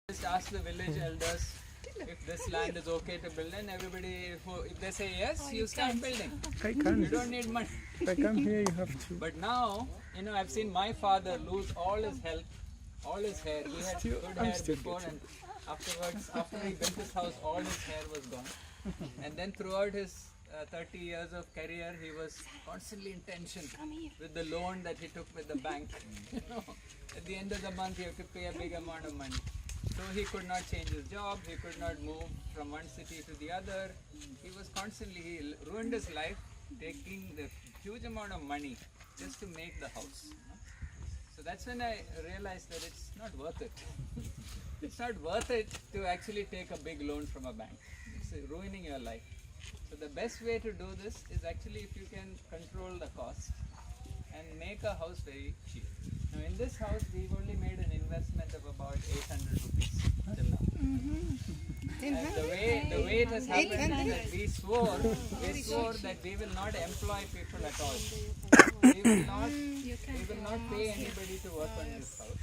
Just ask the village elders if this land is okay to build, and everybody, if they say yes, you start building. I can't. You don't need money. If I come here, you have to. But now, I've seen my father lose all his health, all his hair. He had good hair before, and afterwards, after he built his house, all his hair was gone. And then throughout his 30 years of career, he was constantly in tension with the loan that he took with the bank. At the end of the month, he had to pay a big amount of money. So he could not change his job, he could not move from one city to the other. He was constantly, he ruined his life taking the huge amount of money just to make the house. So that's when I realized that it's not worth it. It's not worth it to actually take a big loan from a bank. It's ruining your life. So the best way to do this is actually if you can control the cost and make a house very cheap. Now in this house we've only made an investment of about 800 rupees till now. And the way it has happened is that we swore that we will not employ people at all. We will not pay anybody to work on this house.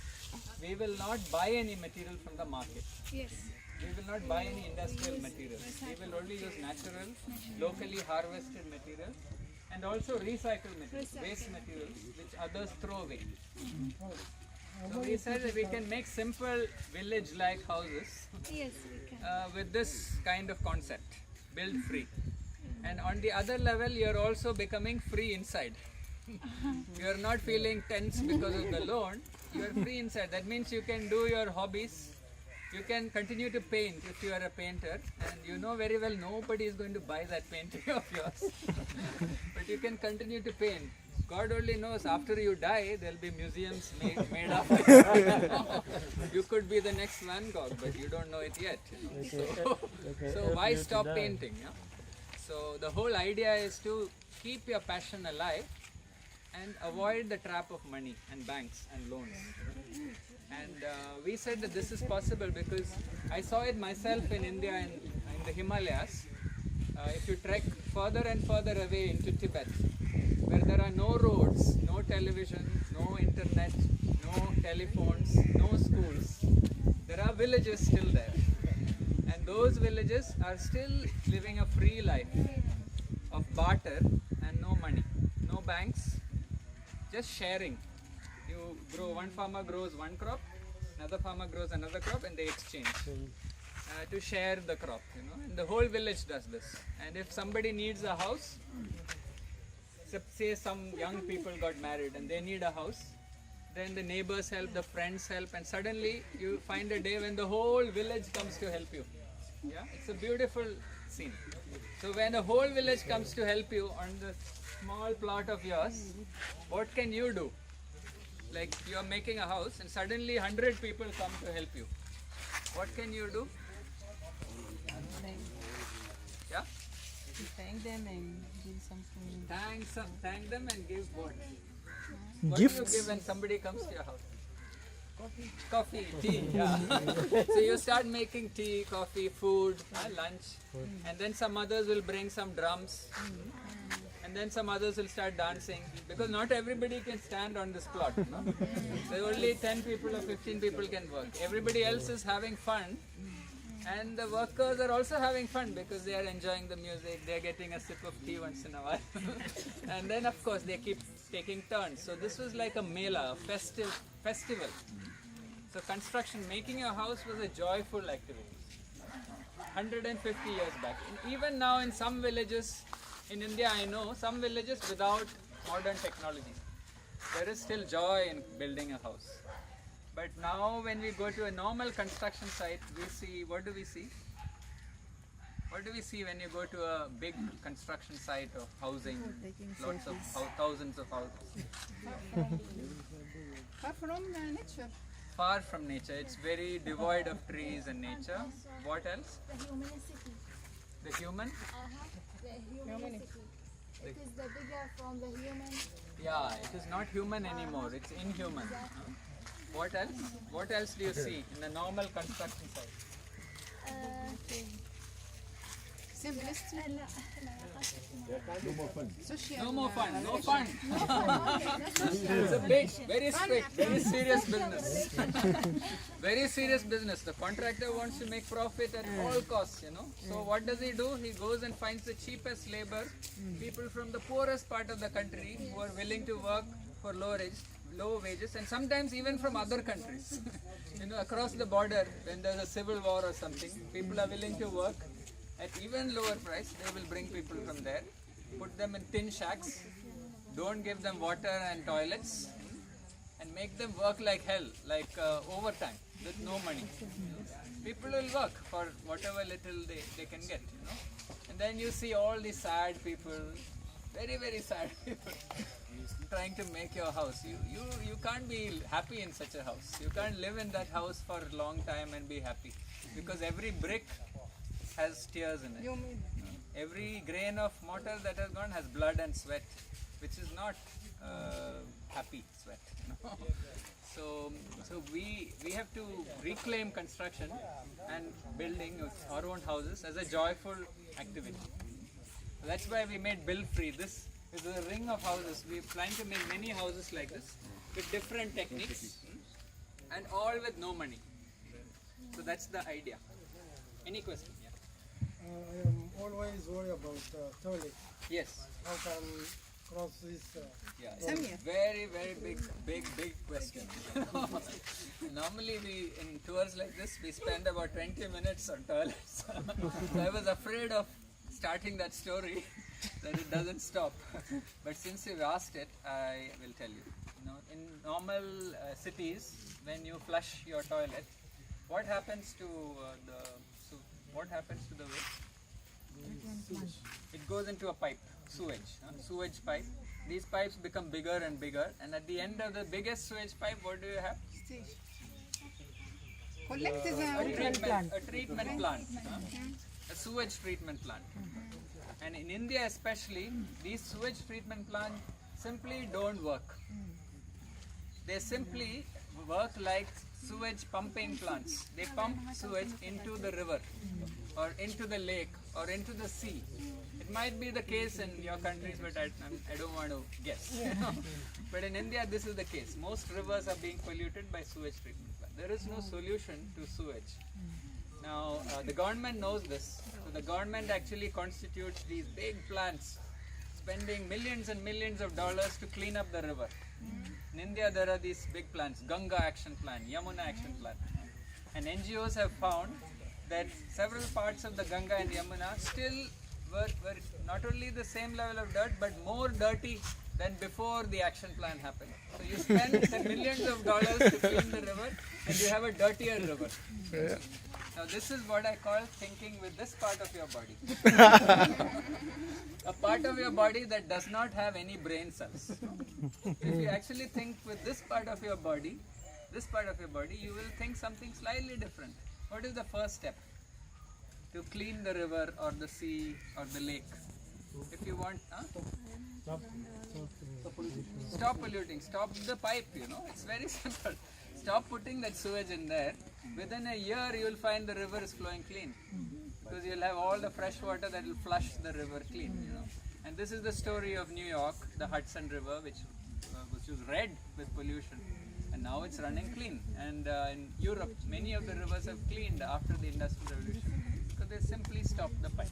We will not buy any material from the market. Yes. We will not buy any industrial materials. We will only use natural, locally harvested materials, and also recycled materials, waste materials which others throw away. So we said that we can make simple village-like houses Yes, we can. with this kind of concept, build free. And on the other level, you're also becoming free inside. You're not feeling tense because of the loan, you're free inside. That means you can do your hobbies. You can continue to paint if you are a painter, and you know very well nobody is going to buy that painting of yours. But you can continue to paint. God only knows, after you die, there will be museums made after you. You could be the next Van Gogh, but you don't know it yet. So why stop painting? Yeah? So the whole idea is to keep your passion alive and avoid the trap of money and banks and loans. And we said that this is possible because I saw it myself in India and in the Himalayas. If you trek further and further away into Tibet, where there are no roads, no television, no internet, no telephones, no schools, there are villages still there. And those villages are still living a free life of barter and no money, no banks, just sharing. You grow, one farmer grows one crop, another farmer grows another crop, and they exchange to share the crop, and the whole village does this. And if somebody needs a house, say some young people got married and they need a house, then the neighbors help, the friends help, and suddenly you find a day when the whole village comes to help you. Yeah, it's a beautiful scene. So when the whole village comes to help you on the small plot of yours, what can you do? Like you are making a house and suddenly 100 people come to help you. What can you do? Yeah? Thank them and give something. Thank them and give what? What do you give when somebody comes to your house? Coffee, tea, yeah. So you start making tea, coffee, food, lunch, and then some others will bring some drums, and then some others will start dancing, because not everybody can stand on this plot. No? So only 10 people or 15 people can work. Everybody else is having fun, and the workers are also having fun because they are enjoying the music, they are getting a sip of tea once in a while. And then of course they keep taking turns. So this was like a mela, a festival. So construction, making a house was a joyful activity. 150 years back. And even now in some villages in India, I know some villages without modern technology, there is still joy in building a house. But now when we go to a normal construction site, we see, what do we see? What do we see when you go to a big construction site of housing, lots of thousands of houses? Far from nature. Far from nature, it's very devoid of trees and nature. What else? The humanicity. The human? The humanicity. It is the bigger from the human. Yeah, it is not human anymore, it's inhuman. What else? What else do you see in a normal construction site? Simplicity. Social. No more fun, no fun. It's a big, very strict, very serious business. Very serious business. The contractor wants to make profit at all costs, you know. So what does he do? He goes and finds the cheapest labor, people from the poorest part of the country who are willing to work for low wages, and sometimes even from other countries. You know, across the border, when there's a civil war or something, people are willing to work at even lower price. They will bring people from there, put them in tin shacks, don't give them water and toilets, and make them work like hell, like overtime, with no money. People will work for whatever little they can get, you know. And then you see all these sad people, very, very sad people, trying to make your house. You can't be happy in such a house. You can't live in that house for a long time and be happy, because every brick has tears in it. Every grain of mortar that has gone has blood and sweat, which is not happy sweat. You know? So we have to reclaim construction and building of our own houses as a joyful activity. That's why we made Build Free. This is a ring of houses. We plan to make many houses like this with different techniques and all with no money. So that's the idea. Any question? Yeah. I am always worried about toilet. Yes. How can cross this? Yeah. It's a very, very big question. Normally we, in tours like this, we spend about 20 minutes on toilets. So I was afraid of starting that story, that it doesn't stop. But since you've asked it, I will tell you. You know, in normal cities, when you flush your toilet, what happens to the waste? It goes into a pipe, sewage pipe. These pipes become bigger and bigger, and at the end of the biggest sewage pipe, what do you have? A treatment plant. A sewage treatment plant. And in India especially, these sewage treatment plants simply don't work. They simply work like sewage pumping plants. They pump sewage into the river or into the lake or into the sea. It might be the case in your countries, but I don't want to guess. But in India, this is the case. Most rivers are being polluted by sewage treatment plants. There is no solution to sewage. Now, the government knows this. So the government actually constitutes these big plants, spending millions and millions of dollars to clean up the river. In India, there are these big plants, Ganga Action Plan, Yamuna Action Plan. And NGOs have found that several parts of the Ganga and Yamuna still were not only the same level of dirt, but more dirty than before the action plan happened. So you spend millions of dollars to clean the river, and you have a dirtier river. Now this is what I call thinking with this part of your body. A part of your body that does not have any brain cells. If you actually think with this part of your body, you will think something slightly different. What is the first step? To clean the river or the sea or the lake. If you want, stop polluting, stop the pipe, you know, it's very simple. Stop putting that sewage in there. Within a year, you will find the river is flowing clean. Because you'll have all the fresh water that will flush the river clean, you know. And this is the story of New York, the Hudson River, which was red with pollution. And now it's running clean. And in Europe, many of the rivers have cleaned after the Industrial Revolution. Because they simply stopped the pipe.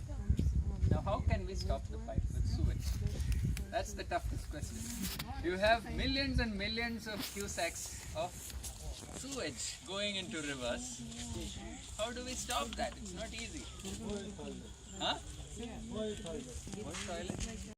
Now how can we stop the pipe with sewage? That's the toughest question. You have millions and millions of cusecs of sewage going into rivers. How do we stop that? It's not easy. Huh? What toilet?